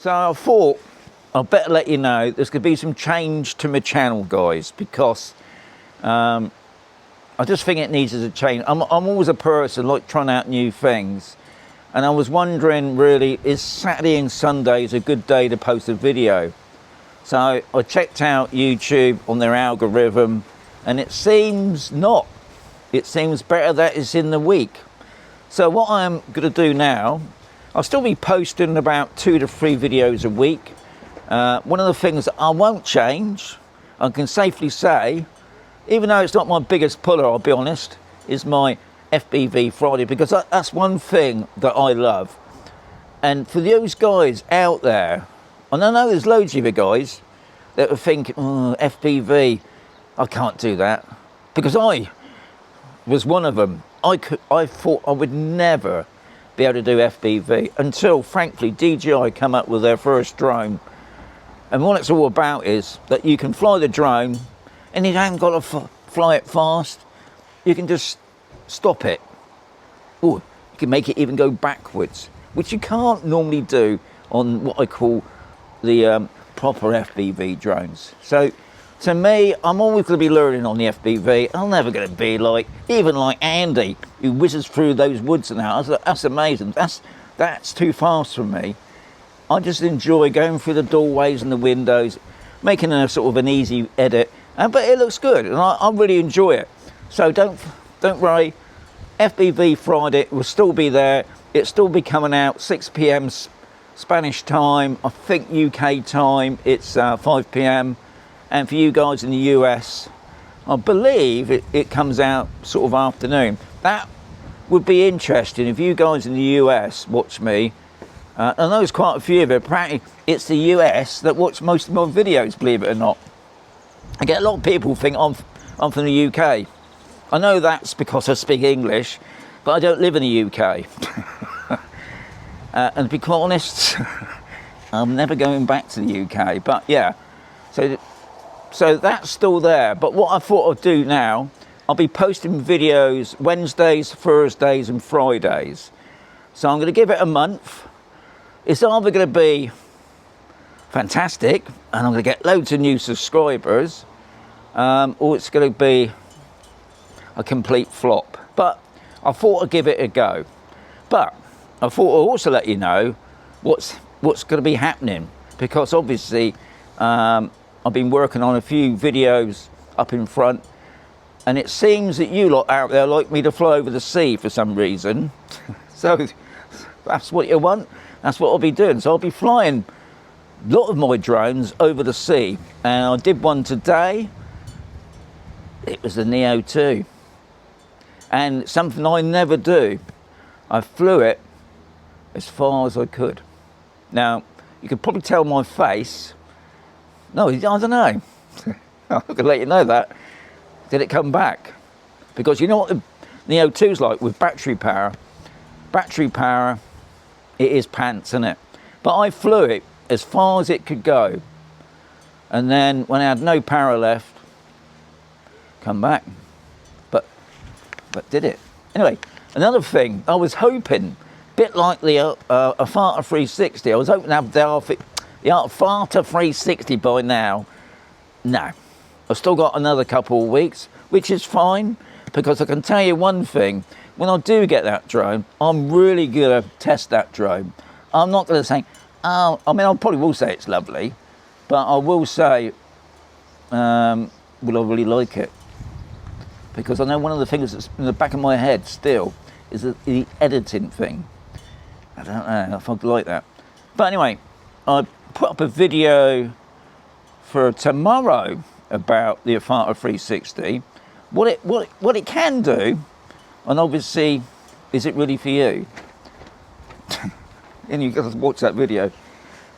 So I thought I'd better let you know there's going to be some change to my channel, guys, because I just think it needs a change. I'm always a person like trying out new things, and I was wondering really, is Saturday and Sundays a good day to post a video? So I checked out YouTube on their algorithm, and it seems not. It seems better that it's in the week. So what I'm going to do now, I'll still be posting about 2 to 3 videos a week. One of the things that I won't change, I can safely say, even though it's not my biggest puller, I'll be honest, is my FPV Friday, because that's one thing that I love. And for those guys out there, and I know there's loads of you guys that are thinking, oh, FPV, I can't do that. Because I was one of them. I thought I would never be able to do FPV until, frankly, DJI come up with their first drone. And what it's all about is that you can fly the drone, and you haven't got to fly it fast. You can just stop it. Or you can make it even go backwards, which you can't normally do on what I call the proper FPV drones. So to me, I'm always going to be learning on the FPV. I'm never going to be like, even like Andy, who whizzes through those woods and that's amazing. That's too fast for me. I just enjoy going through the doorways and the windows, making a sort of an easy edit, but it looks good, and I really enjoy it. So don't worry, FPV Friday will still be there. It'll still be coming out 6 p.m. Spanish time. I think UK time it's 5 p.m. And for you guys in the US, I believe it comes out sort of afternoon. That would be interesting if you guys in the US watch me. I know there's quite a few of it. Apparently it's the US that watch most of my videos, believe it or not. I get a lot of people think I'm from the UK. I know that's because I speak English, but I don't live in the UK. And to be quite honest, I'm never going back to the UK. But yeah, so that's still there. But what I thought I'd do now, I'll be posting videos Wednesdays, Thursdays and Fridays. So I'm going to give it a month. It's either going to be fantastic and I'm going to get loads of new subscribers, or it's going to be a complete flop. But I thought I'd give it a go. But I thought I'd also let you know what's going to be happening, because obviously I've been working on a few videos up in front, and it seems that you lot out there like me to fly over the sea for some reason. So that's what you want. That's what I'll be doing. So I'll be flying a lot of my drones over the sea, and I did one today. It was the Neo 2, and something I never do, I flew it as far as I could. Now you could probably tell my face. No, I don't know. I can let you know that. Did it come back? Because you know what the Neo 2's like with battery power. Battery power, it is pants, isn't it? But I flew it as far as it could go, and then when I had no power left, come back. But did it anyway? Another thing, I was hoping, a bit like the Farta 360, I was hoping to have the Farta 360 by now. No, I've still got another couple of weeks, which is fine, because I can tell you one thing. When I do get that drone, I'm really going to test that drone. I'm not going to say, oh, I mean, I probably will say it's lovely, but I will say, will I really like it? Because I know one of the things that's in the back of my head still is the editing thing. I don't know if I'd like that. But anyway, I put up a video for tomorrow about the Farta 360, what it can do. And obviously, is it really for you? And you've got to watch that video.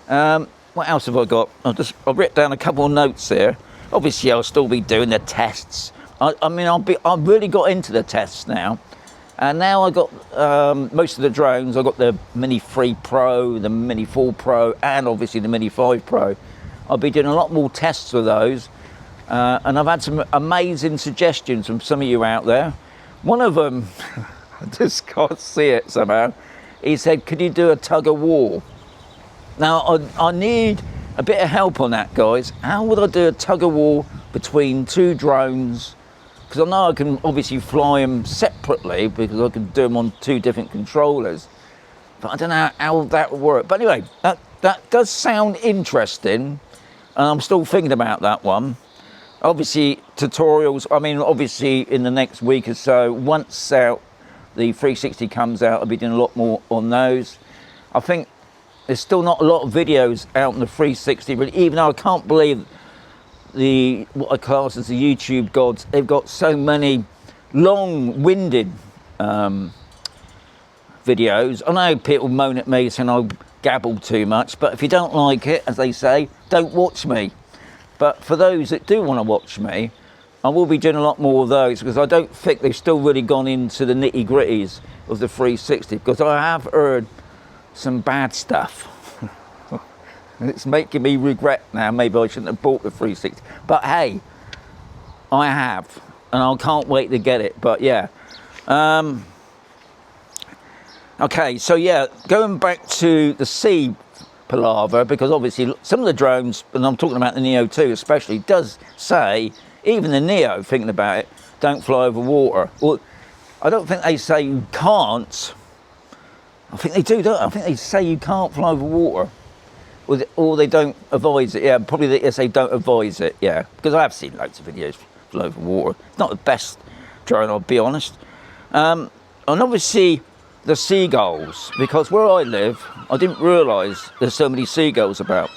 What else have I got? I've written down a couple of notes here. Obviously, I'll still be doing the tests. I mean, I've really got into the tests now. And now I got most of the drones. I got the Mini 3 Pro, the Mini 4 Pro, and obviously the Mini 5 Pro. I'll be doing a lot more tests with those. And I've had some amazing suggestions from some of you out there. One of them, I just can't see it somehow. He said, could you do a tug of war? Now, I need a bit of help on that, guys. How would I do a tug-of-war between two drones? Because I know I can obviously fly them separately because I can do them on two different controllers. But I don't know how that would work. But anyway, that does sound interesting. And I'm still thinking about that one. Obviously, tutorials, I mean, obviously in the next week or so, once out the 360 comes out, I'll be doing a lot more on those. I think there's still not a lot of videos out on the 360, but even though I can't believe what I class as the YouTube gods, they've got so many long-winded videos. I know people moan at me saying I gabble too much, but if you don't like it, as they say, don't watch me. But for those that do want to watch me, I will be doing a lot more of those because I don't think they've still really gone into the nitty-gritties of the 360, because I have heard some bad stuff. It's making me regret now, maybe I shouldn't have bought the 360. But hey, I have, and I can't wait to get it. But yeah. Okay, so yeah, going back to the sea palaver, because obviously some of the drones, and I'm talking about the Neo 2 especially, does say, even the Neo, thinking about it, don't fly over water. Well, I don't think they say you can't. I think they do, don't they? I think they say you can't fly over water. Or they don't advise it. Yeah, probably they say don't advise it, yeah. Because I have seen loads of videos fly over water. It's not the best drone, I'll be honest. And obviously, the seagulls, because where I live, I didn't realise there's so many seagulls about.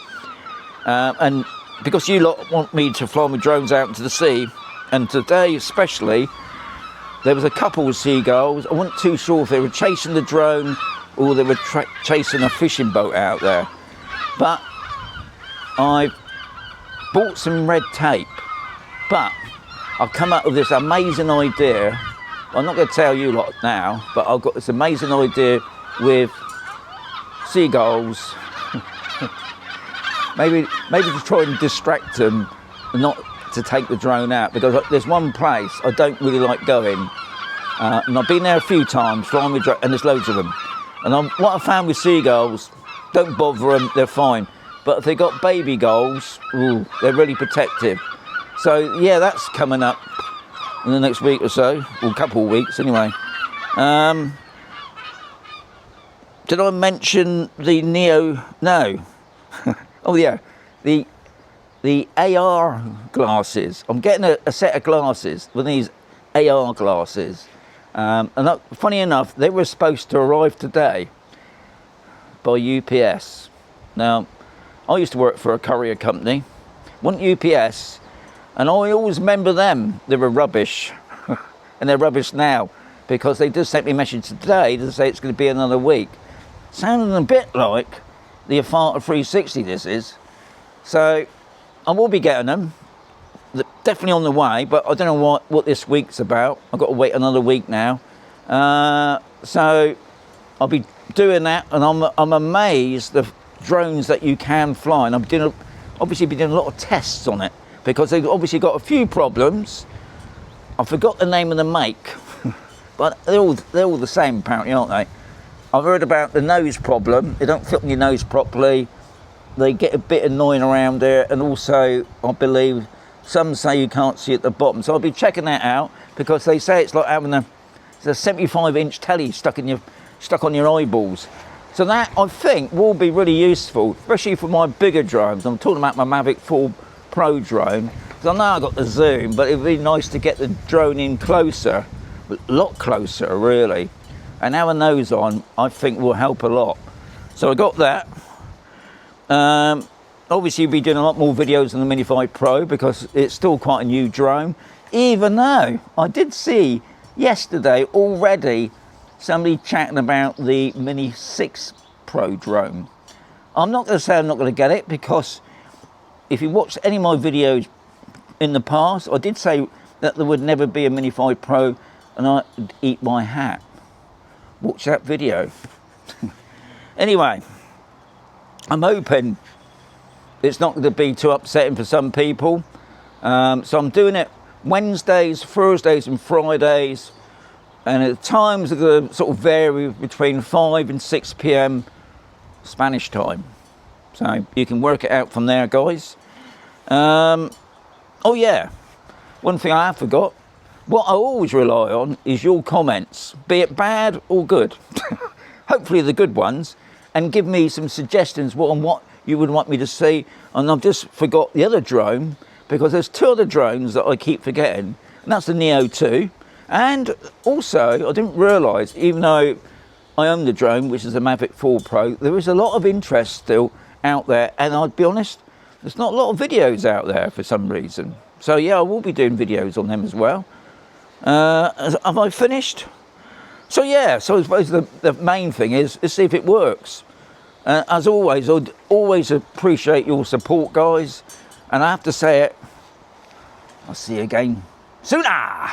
And because you lot want me to fly my drones out into the sea, and today especially, there was a couple of seagulls. I wasn't too sure if they were chasing the drone or they were chasing a fishing boat out there. But I bought some red tape, but I've come up with this amazing idea. I'm not going to tell you lot now, but I've got this amazing idea with seagulls. maybe to try and distract them, not to take the drone out, because there's one place I don't really like going, and I've been there a few times flying with and there's loads of them. And what I found with seagulls, don't bother them, they're fine. But if they got baby gulls, ooh, they're really protective. So yeah, that's coming up in the next week or so, or a couple of weeks anyway. Did I mention the Neo? No. Oh yeah, the AR glasses. I'm getting a set of glasses with these AR glasses. And funny enough, they were supposed to arrive today by UPS. Now, I used to work for a courier company, wasn't UPS, and I always remember them. They were rubbish, and they're rubbish now, because they just sent me a message today to say it's going to be another week. Sounding a bit like the Afata 360 this is. So, I will be getting them. They're definitely on the way, but I don't know what this week's about. I've got to wait another week now. So, I'll be doing that, and I'm amazed the drones that you can fly, and I've obviously been doing a lot of tests on it, because they've obviously got a few problems. I forgot the name of the make, but they're all the same apparently, aren't they? I've heard about the nose problem. They don't fit on your nose properly. They get a bit annoying around there, and also I believe some say you can't see at the bottom. So I'll be checking that out, because they say it's like having a 75-inch telly stuck on your eyeballs. So that, I think, will be really useful, especially for my bigger drones. I'm talking about my Mavic 4 Pro drone, because I know I've got the zoom, but it'd be nice to get the drone in closer, a lot closer, really. And having those on, I think, will help a lot. So I got that. Obviously, you'll be doing a lot more videos on the Mini 5 Pro, because it's still quite a new drone, even though I did see yesterday already somebody chatting about the Mini 6 Pro drone. I'm not going to say I'm not going to get it, because if you watched any of my videos in the past, I did say that there would never be a Mini 5 Pro and I'd eat my hat. Watch that video. Anyway, I'm hoping it's not going to be too upsetting for some people. So I'm doing it Wednesdays, Thursdays and Fridays. And at times are going to sort of vary between 5 and 6 p.m. Spanish time. So you can work it out from there, guys. Oh yeah, one thing I have forgot. What I always rely on is your comments, be it bad or good. Hopefully the good ones, and give me some suggestions on what you would want me to see. And I've just forgot the other drone, because there's 2 other drones that I keep forgetting, and that's the Neo 2. And also, I didn't realise, even though I own the drone, which is the Mavic 4 Pro, there is a lot of interest still out there, and I'll be honest, there's not a lot of videos out there for some reason. So yeah, I will be doing videos on them as well. Have I finished? So yeah, so I suppose the main thing is to see if it works. As always, I'd always appreciate your support, guys. And I have to say it, I'll see you again sooner.